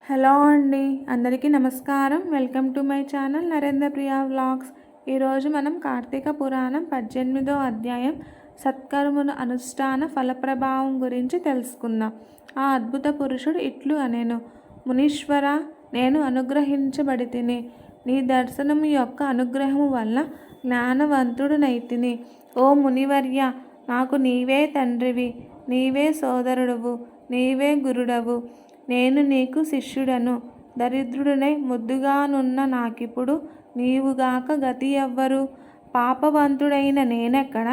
Hello అండి, అందరికీ నమస్కారం. Welcome to my channel Narendra Priya vlogs. ఈరోజు మనం కార్తీక పురాణం 18వ అధ్యాయం సత్కర్మను అనుష్ఠాన ఫలప్రభావం గురించి తెలుసుకుందాం. ఆ అద్భుత పురుషుడు ఇట్లు అనేను: మునీశ్వర, నేను అనుగ్రహించబడితిని. నీ దర్శనము యొక్క అనుగ్రహము వల్ల జ్ఞానవంతుడునైతిని. ఓ మునివర్య, నాకు నీవే తండ్రివి, నీవే సోదరుడువు, నీవే గురుడవు. నేను నీకు శిష్యుడను. దరిద్రుడనై ముద్దుగానున్న నాకిప్పుడు నీవుగాక గతి ఎవ్వరు? పాపవంతుడైన నేనెక్కడ?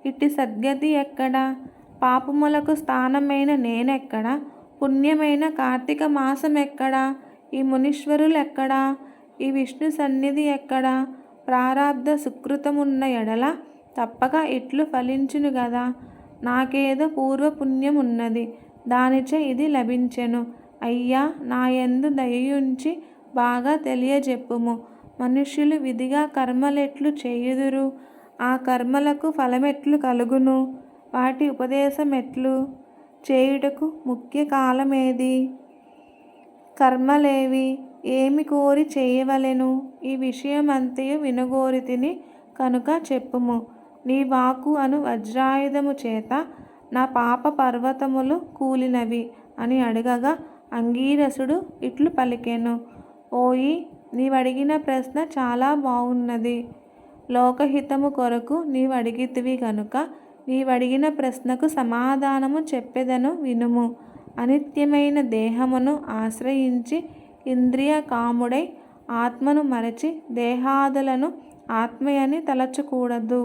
ఇట్టి సద్గతి ఎక్కడ? పాపములకు స్థానమైన నేనెక్కడ? పుణ్యమైన కార్తీక మాసం ఎక్కడా? ఈ మునీశ్వరులెక్కడా? ఈ విష్ణు సన్నిధి ఎక్కడా? ప్రారబ్ధ సుకృతమున్న ఎడల తప్పక ఇట్లు ఫలించును గదా. నాకేదో పూర్వపుణ్యమున్నది, దానిచే ఇది లభించెను. అయ్యా, నాయందు దయయుంచి బాగా తెలియజెప్పుము. మనుష్యులు విధిగా కర్మలెట్లు చేయుదురు? ఆ కర్మలకు ఫలమెట్లు కలుగును? వాటి ఉపదేశమెట్లు? చేయుటకు ముఖ్య కాలమేది? కర్మలేవి? ఏమి కోరి చేయవలెను? ఈ విషయమంతయు వినగోరితిని కనుక చెప్పుము. నీ వాక్కు అను వజ్రాయుధము చేత నా పాప పర్వతములు కూలినవి అని అడగగా అంగీరసుడు ఇట్లు పలికెను: ఓయి, నీవడిగిన ప్రశ్న చాలా బాగున్నది. లోకహితము కొరకు నీవడిగితివి కనుక నీవడిగిన ప్రశ్నకు సమాధానము చెప్పెదను వినుము. అనిత్యమైన దేహమును ఆశ్రయించి ఇంద్రియ కాముడై ఆత్మను మరచి దేహాదులను ఆత్మయని తలచకూడదు.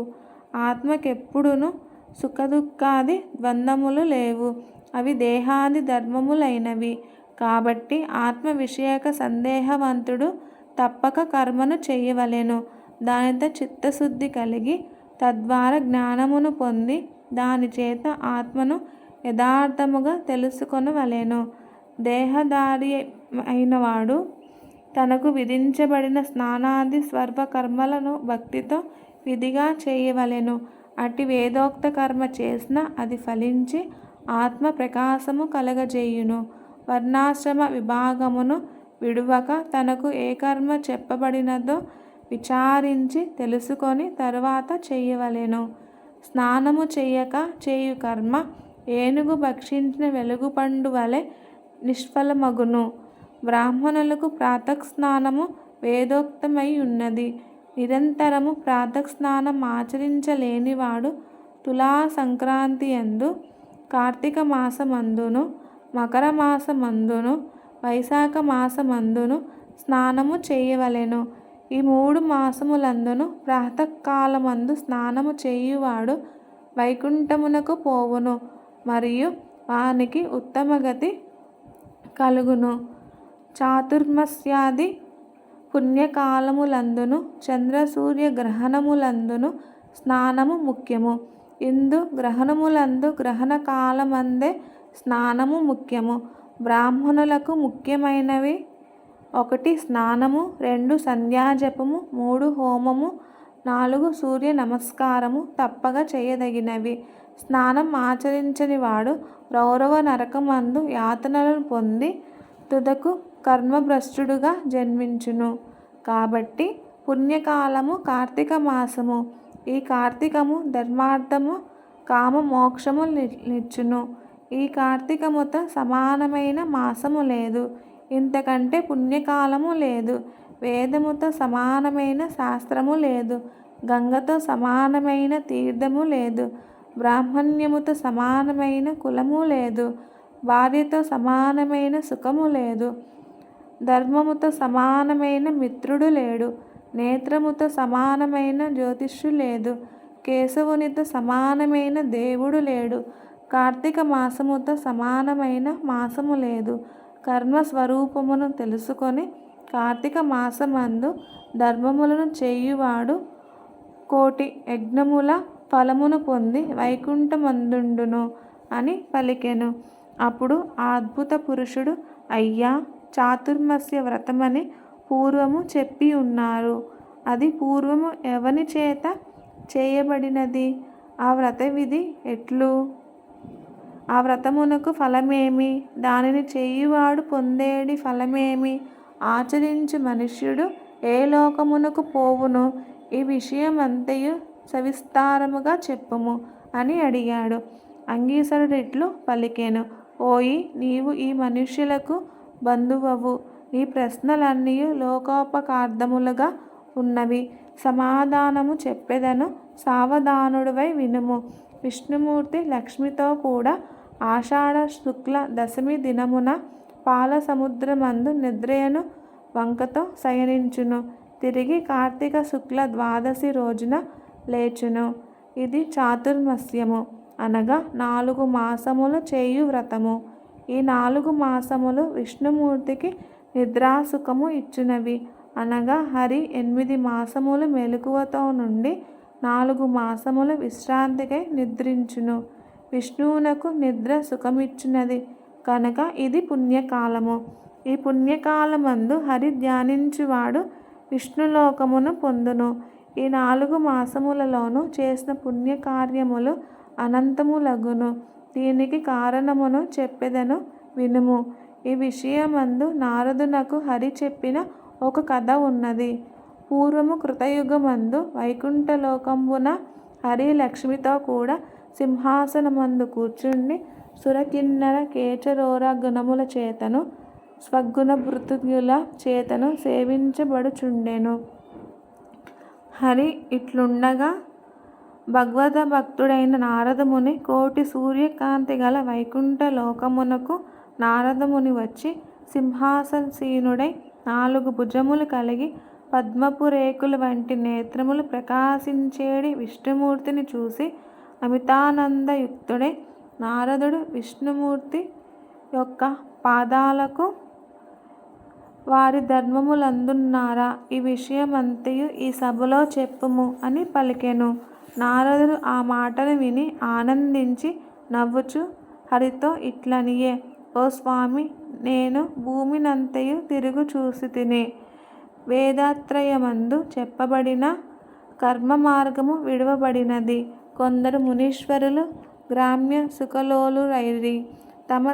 ఆత్మకెప్పుడును సుఖదుఖాది ద్వంద్వములు లేవు, అవి దేహాది ధర్మములైనవి. కాబట్టి ఆత్మ విషయక సందేహవంతుడు తప్పక కర్మను చేయవలెను. దానితో చిత్తశుద్ధి కలిగి తద్వారా జ్ఞానమును పొంది దానిచేత ఆత్మను యథార్థముగా తెలుసుకొనవలెను. దేహధారి అయినవాడు తనకు విధించబడిన స్నానాది స్వర్వకర్మలను భక్తితో విధిగా చేయవలెను. అట్టి వేదోక్త కర్మ చేసిన అది ఫలించి ఆత్మ ప్రకాశము కలగజేయును. వర్ణాశ్రమ విభాగమును విడువక తనకు ఏ కర్మ చెప్పబడినదో విచారించి తెలుసుకొని తరువాత చేయవలెను. స్నానము చెయ్యక చేయు కర్మ ఏనుగు భక్షించిన వెలుగుపండు వలె నిష్ఫలమగును. బ్రాహ్మణులకు ప్రాతఃస్నానము వేదోక్తమై ఉన్నది. నిరంతరము ప్రాతఃస్నానం ఆచరించలేనివాడు తులా సంక్రాంతి యందు, కార్తీక మాసమందును, మకర మాసమందును, వైశాఖ మాసమందును స్నానము చేయవలెను. ఈ 3 మాసములందును ప్రాతకాలమందు స్నానము చేయువాడు వైకుంఠమునకు పోవును, మరియు వానికి ఉత్తమగతి కలుగును. చాతుర్మాస్యాది పుణ్యకాలములందును చంద్రసూర్య గ్రహణములందును స్నానము ముఖ్యము. ఇందు గ్రహణములందు గ్రహణ కాలమందే స్నానము ముఖ్యము. బ్రాహ్మణులకు ముఖ్యమైనవి: 1 స్నానము, 2 సంధ్యాజపము, 3 హోమము, 4 సూర్య నమస్కారము తప్పక చేయదగినవి. స్నానం ఆచరించని వాడు రౌరవ నరకమందు యాతనలను పొంది తుదకు కర్మభ్రష్టుడుగా జన్మించును. కాబట్టి పుణ్యకాలము కార్తీక మాసము. ఈ కార్తీకము ధర్మార్థము కామ మోక్షము నిచ్చును. ఈ కార్తీకముతో సమానమైన మాసము లేదు, ఇంతకంటే పుణ్యకాలము లేదు. వేదముతో సమానమైన శాస్త్రము లేదు, గంగతో సమానమైన తీర్థము లేదు. బ్రాహ్మణ్యముతో సమానమైన కులము లేదు, భార్యతో సమానమైన సుఖము లేదు. ధర్మముతో సమానమైన మిత్రుడు లేడు, నేత్రముతో సమానమైన జ్యోతిష్యు లేదు, కేశవునితో సమానమైన దేవుడు లేడు. కార్తీక మాసముతో సమానమైన మాసము లేదు. కర్మస్వరూపమును తెలుసుకొని కార్తీక మాసమందు ధర్మములను చేయువాడు 1,000,000 యజ్ఞముల ఫలమును పొంది వైకుంఠమందుండును అని పలికెను. అప్పుడు ఆ అద్భుత పురుషుడు: అయ్యా, చాతుర్మాస్య వ్రతమని పూర్వము చెప్పి ఉన్నారు. అది పూర్వము ఎవని చేత చేయబడినది? ఆ వ్రత విధి ఎట్లు? ఆ వ్రతమునకు ఫలమేమి? దానిని చేయువాడు పొందేడి ఫలమేమి? ఆచరించు మనుష్యుడు ఏ లోకమునకు పోవును? ఈ విషయమంతయు సవిస్తారముగా చెప్పుము అని అడిగాడు. అంగీరసుడిట్లు పలికెను. ఓయి, నీవు ఈ మనుష్యులకు బంధువవు. నీ ప్రశ్నలన్నీయు లోకోపకార్థములుగా ఉన్నవి. సమాధానము చెప్పెదను, సావధానుడవై వినుము. విష్ణుమూర్తి లక్ష్మితో కూడా ఆషాఢ శుక్ల దశమి దినమున పాల సముద్రమందు నిద్రయను వంకతో శయనించును. తిరిగి కార్తీక శుక్ల ద్వాదశి రోజున లేచును. ఇది చాతుర్మాస్యము, అనగా 4 మాసములు చేయు వ్రతము. ఈ 4 మాసములు విష్ణుమూర్తికి నిద్రాసుఖము ఇచ్చునవి. అనగా హరి 8 మాసములు మెలకువతో నుండి 4 మాసములు విశ్రాంతికై నిద్రించును. విష్ణువునకు నిద్ర సుఖమిచ్చునది కనుక ఇది పుణ్యకాలము. ఈ పుణ్యకాలమందు హరి ధ్యానించువాడు విష్ణులోకమును పొందును. ఈ 4 మాసములలోనూ చేసిన పుణ్యకార్యములు అనంతములగును. దీనికి కారణమును చెప్పెదను వినుము. ఈ విషయమందు నారదునకు హరి చెప్పిన ఒక కథ ఉన్నది. పూర్వము కృతయుగమందు వైకుంఠలోకంబున హరి లక్ష్మితో కూడా సింహాసనమందు కూర్చుండి సురకిన్నర కేచరోర గుణముల చేతను స్వగుణభృతుల చేతను సేవించబడుచుండెను. హరి ఇట్లుండగా భగవద్భక్తుడైన నారదముని కోటి సూర్యకాంతి గల వైకుంఠ లోకమునకు నారదముని వచ్చి సింహాసనసీనుడై 4 భుజములు కలిగి పద్మపు రేకుల వంటి నేత్రములు ప్రకాశించేడి విష్ణుమూర్తిని చూసి అమితానందయుక్తుడై నారదుడు విష్ణుమూర్తి యొక్క పాదాలకు వారి ధర్మములందున్నారా? ఈ విషయమంతయు ఈ సభలో చెప్పుము అని పలికెను. నారదుడు ఆ మాటను విని ఆనందించి నవ్వుచు హరితో ఇట్లనియే. ఓ స్వామి, నేను భూమినంతయు తిరుగు చూసితిని. వేదత్రయమందు చెప్పబడిన కర్మ మార్గము విడువబడినది. కొందరు మునీశ్వరులు గ్రామ్య సుఖలోలురైరి. తమ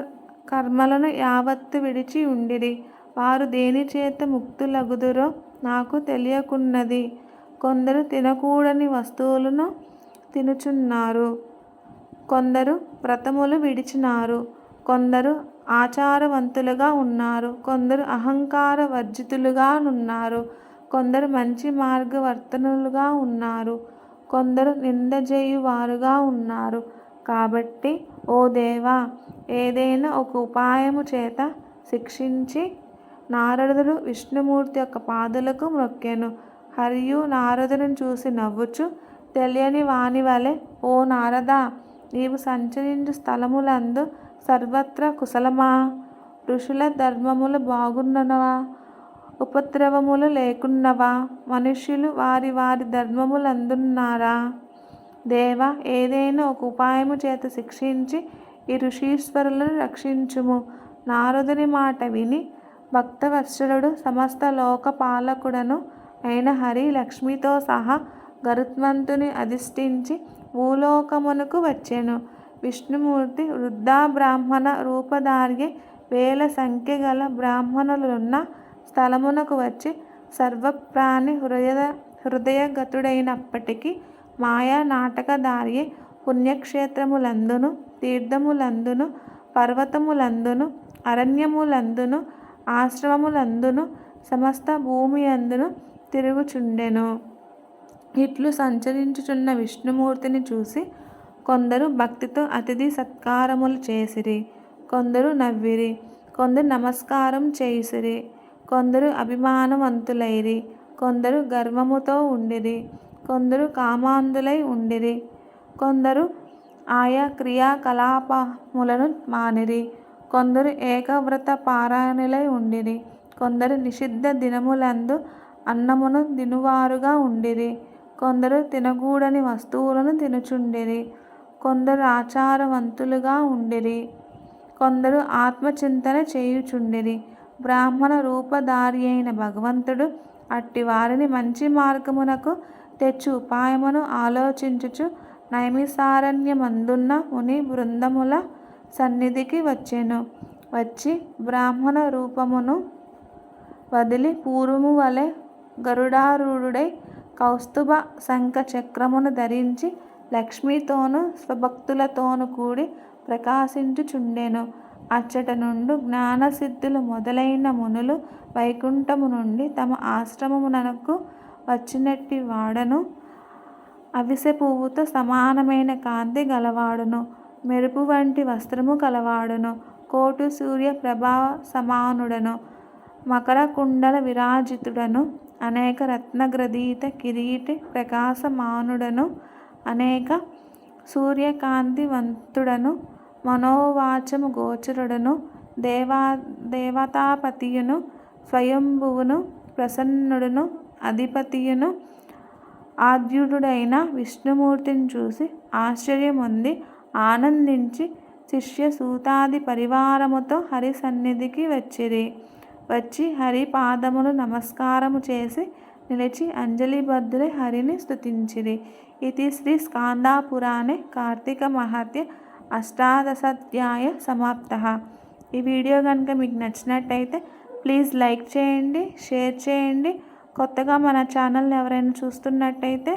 కర్మలను యావత్తు విడిచి ఉండిరి. వారు దేనిచేత ముక్తులగుదురో నాకు తెలియకున్నది. కొందరు తినకూడని వస్తువులను తినుచున్నారు. కొందరు వ్రతములు విడిచినారు. కొందరు ఆచారవంతులుగా ఉన్నారు. కొందరు అహంకార వర్జితులుగా ఉన్నారు. కొందరు మంచి మార్గవర్తనులుగా ఉన్నారు. కొందరు నిందజేయువారుగా ఉన్నారు. కాబట్టి ఓ దేవా, ఏదైనా ఒక ఉపాయము చేత శిక్షించి నారదుడు విష్ణుమూర్తి యొక్క పాదులకు మ్రొక్కెను. హరియు నారదుని చూసి నవ్వుచు, తెలియని వాని వలె, ఓ నారదా, నీవు సంచరించు స్థలములందు సర్వత్రా కుశలమా? ఋషుల ధర్మములు బాగున్నవా? ఉపద్రవములు లేకున్నవా? మనుష్యులు వారి వారి ధర్మములందున్నారా? దేవ, ఏదైనా ఒక ఉపాయము చేత శిక్షించి ఈ ఋషీశ్వరులను రక్షించుము. నారదుని మాట విని భక్తవత్సలుడు సమస్త లోకపాలకుడను అయిన హరి లక్ష్మితో సహా గరుత్మంతుని అధిష్ఠించి భూలోకమునకు వచ్చెను. విష్ణుమూర్తి వృద్ధా బ్రాహ్మణ రూపధార్యై వేల సంఖ్య గల బ్రాహ్మణులున్న స్థలమునకు వచ్చి సర్వప్రాణి హృదయగతుడైనప్పటికీ మాయా నాటకధార్యై పుణ్యక్షేత్రములందును తీర్థములందును పర్వతములందును అరణ్యములందును ఆశ్రమములందును సమస్త భూమి అందును తిరుగుచుండెను. ఇట్లు సంచరించుచున్న విష్ణుమూర్తిని చూసి కొందరు భక్తితో అతిథి సత్కారములు చేసిరి. కొందరు నవ్విరి. కొందరు నమస్కారం చేసిరి. కొందరు అభిమానవంతులైరి. కొందరు గర్వముతో ఉండిరి. కొందరు కామాంధులై ఉండిరి. కొందరు ఆయా క్రియాకలాపములను మానిరి. కొందరు ఏకవ్రత పారాయణులై ఉండిరి. కొందరు నిషిద్ధ దినములందు అన్నమును తినువారుగా ఉండిరి. కొందరు తినకూడని వస్తువులను తినుచుండిరి. కొందరు ఆచారవంతులుగా ఉండిరి. కొందరు ఆత్మచింతన చేయుచుండిరి. బ్రాహ్మణ రూపధారి అయిన భగవంతుడు అట్టి వారిని మంచి మార్గమునకు తెచ్చు ఉపాయమును ఆలోచించుచు నైమిసారణ్యమందున్న ముని బృందముల సన్నిధికి వచ్చెను. వచ్చి బ్రాహ్మణ రూపమును వదిలి పూర్వము వలె గరుడారూఢుడై కౌస్తుభ శంఖ చక్రమును ధరించి లక్ష్మితోనూ స్వభక్తులతోనూ కూడి ప్రకాశించుచుండెను. అచ్చట నుండు జ్ఞానసిద్ధులు మొదలైన మునులు వైకుంఠము నుండి తమ ఆశ్రమమునకు వచ్చినట్టి వాడను. అవిసె పువ్వుతో సమానమైన కాంతి గలవాడును. మెరుపు వంటి వస్త్రము కలవాడును. కోటి సూర్య ప్రభా సమానుడను. మకర కుండల విరాజితుడను. అనేక రత్నగ్రథీత కిరీటి ప్రకాశమానుడను. అనేక సూర్యకాంతివంతుడను. మనోవాచము గోచరుడను. దేవతాపతియును. స్వయంభువును. ప్రసన్నుడును. అధిపతియును. ఆద్యుడైన విష్ణుమూర్తిని చూసి ఆశ్చర్యమొంది ఆనందించి శిష్య సూతాది పరివారముతో హరి సన్నిధికి వచ్చిరి. వచ్చి హరి పాదములు నమస్కారము చేసి నిలిచి అంజలిబద్ధులై హరిని స్తుతించిరి. ఇది శ్రీ స్కాందపురాణే కార్తీక మహత్య అష్టాదశాధ్యాయ సమాప్తః. ఈ వీడియో కనుక మీకు నచ్చినట్టయితే ప్లీజ్ లైక్ చేయండి, షేర్ చేయండి. కొత్తగా మన ఛానల్ని ఎవరైనా చూస్తున్నట్టయితే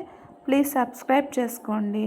ప్లీజ్ సబ్స్క్రైబ్ చేసుకోండి.